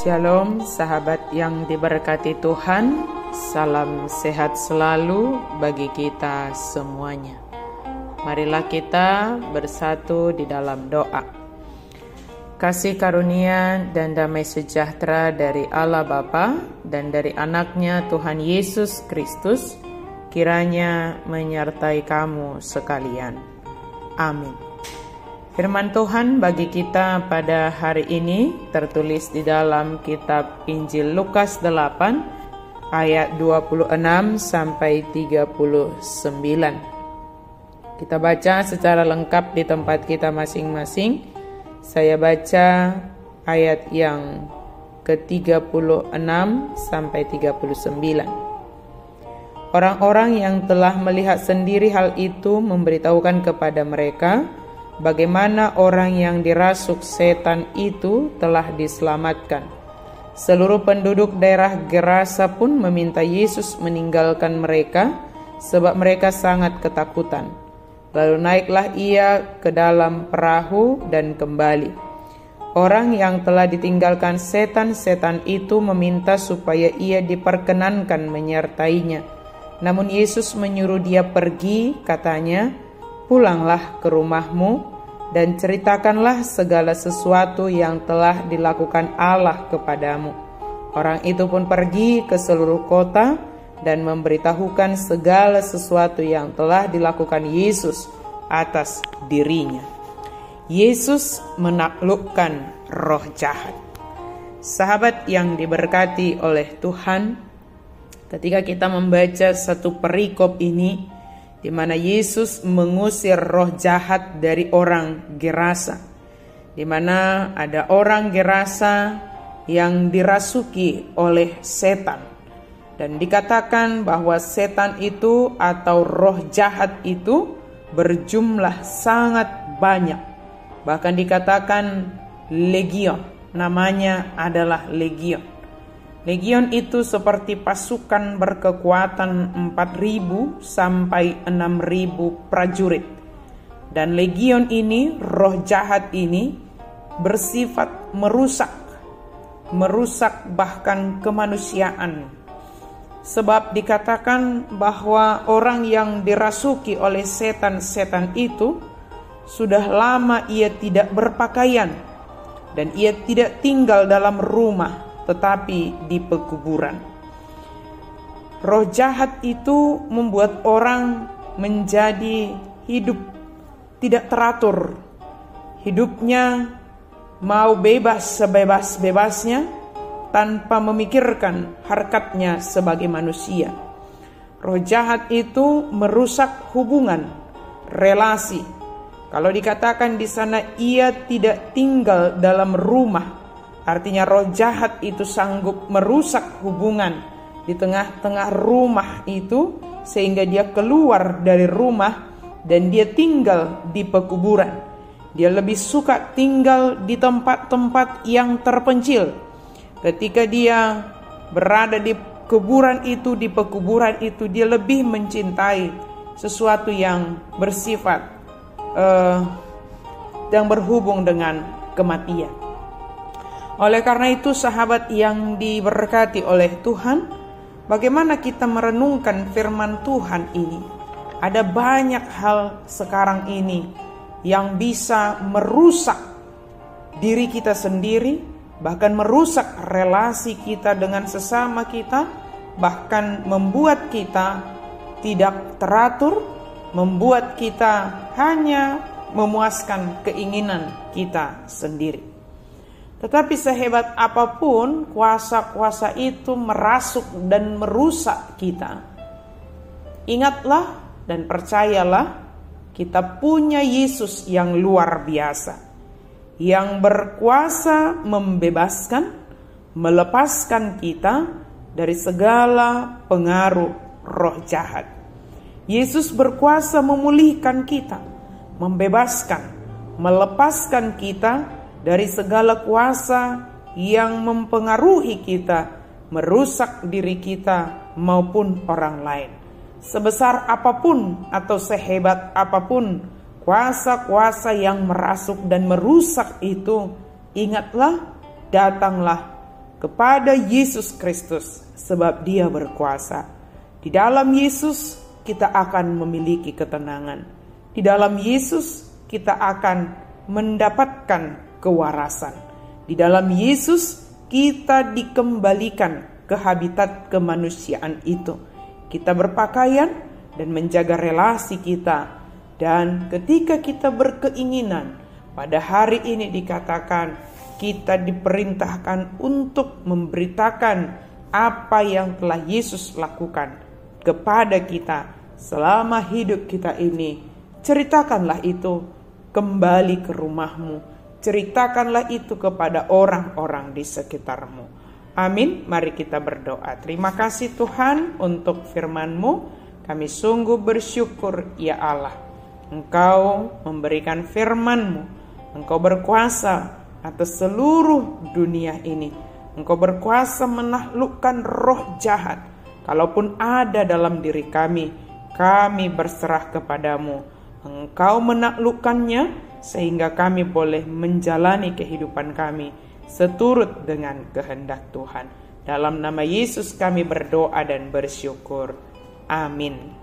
Shalom sahabat yang diberkati Tuhan, salam sehat selalu bagi kita semuanya. Marilah kita bersatu di dalam doa. Kasih karunia dan damai sejahtera dari Allah Bapa dan dari anaknya Tuhan Yesus Kristus kiranya menyertai kamu sekalian. Amin. Firman Tuhan bagi kita pada hari ini tertulis di dalam kitab Injil Lukas 8 ayat 26 sampai 39. Kita baca secara lengkap di tempat kita masing-masing. Saya baca ayat yang ke-36 sampai 39. Orang-orang yang telah melihat sendiri hal itu memberitahukan kepada mereka bagaimana orang yang dirasuk setan itu telah diselamatkan. Seluruh penduduk daerah Gerasa pun meminta Yesus meninggalkan mereka, sebab mereka sangat ketakutan. Lalu naiklah ia ke dalam perahu dan kembali. Orang yang telah ditinggalkan setan-setan itu meminta supaya ia diperkenankan menyertainya. Namun Yesus menyuruh dia pergi, katanya, "Pulanglah ke rumahmu dan ceritakanlah segala sesuatu yang telah dilakukan Allah kepadamu." Orang itu pun pergi ke seluruh kota dan memberitahukan segala sesuatu yang telah dilakukan Yesus atas dirinya. Yesus menaklukkan roh jahat. Sahabat yang diberkati oleh Tuhan, ketika kita membaca satu perikop ini, di mana Yesus mengusir roh jahat dari orang Gerasa, di mana ada orang Gerasa yang dirasuki oleh setan, dan dikatakan bahwa setan itu atau roh jahat itu berjumlah sangat banyak, bahkan dikatakan legion, namanya adalah legion. Legion itu seperti pasukan berkekuatan 4.000 sampai 6.000 prajurit. Dan legion ini, roh jahat ini bersifat merusak bahkan kemanusiaan. Sebab dikatakan bahwa orang yang dirasuki oleh setan-setan itu sudah lama ia tidak berpakaian dan ia tidak tinggal dalam rumah, tetapi di pekuburan. Roh jahat itu membuat orang menjadi hidup tidak teratur. Hidupnya mau bebas sebebas-bebasnya tanpa memikirkan harkatnya sebagai manusia. Roh jahat itu merusak hubungan, relasi. Kalau dikatakan di sana ia tidak tinggal dalam rumah, artinya roh jahat itu sanggup merusak hubungan di tengah-tengah rumah itu, sehingga dia keluar dari rumah dan dia tinggal di pekuburan. Dia lebih suka tinggal di tempat-tempat yang terpencil. Ketika dia berada di kuburan itu, di pekuburan itu, dia lebih mencintai sesuatu yang bersifat yang berhubung dengan kematian. Oleh karena itu, sahabat yang diberkati oleh Tuhan, bagaimana kita merenungkan firman Tuhan ini? Ada banyak hal sekarang ini yang bisa merusak diri kita sendiri, bahkan merusak relasi kita dengan sesama kita, bahkan membuat kita tidak teratur, membuat kita hanya memuaskan keinginan kita sendiri. Tetapi sehebat apapun kuasa-kuasa itu merasuk dan merusak kita, ingatlah dan percayalah, kita punya Yesus yang luar biasa, yang berkuasa membebaskan, melepaskan kita dari segala pengaruh roh jahat. Yesus berkuasa memulihkan kita, membebaskan, melepaskan kita dari segala kuasa yang mempengaruhi kita, merusak diri kita maupun orang lain. Sebesar apapun atau sehebat apapun kuasa-kuasa yang merasuk dan merusak itu, ingatlah, datanglah kepada Yesus Kristus, sebab Dia berkuasa. Di dalam Yesus kita akan memiliki ketenangan. Di dalam Yesus kita akan mendapatkan kewarasan. Di dalam Yesus kita dikembalikan ke habitat kemanusiaan itu. Kita berpakaian dan menjaga relasi kita. Dan ketika kita berkeinginan, pada hari ini dikatakan kita diperintahkan untuk memberitakan apa yang telah Yesus lakukan kepada kita selama hidup kita ini. Ceritakanlah itu kembali ke rumahmu. Ceritakanlah itu kepada orang-orang di sekitarmu. Amin. Mari kita berdoa. Terima kasih Tuhan untuk firman-Mu. Kami sungguh bersyukur ya Allah. Engkau memberikan firman-Mu. Engkau berkuasa atas seluruh dunia ini. Engkau berkuasa menaklukkan roh jahat. Kalaupun ada dalam diri kami berserah kepadamu. Engkau menaklukkannya sehingga kami boleh menjalani kehidupan kami seturut dengan kehendak Tuhan. Dalam nama Yesus kami berdoa dan bersyukur. Amin.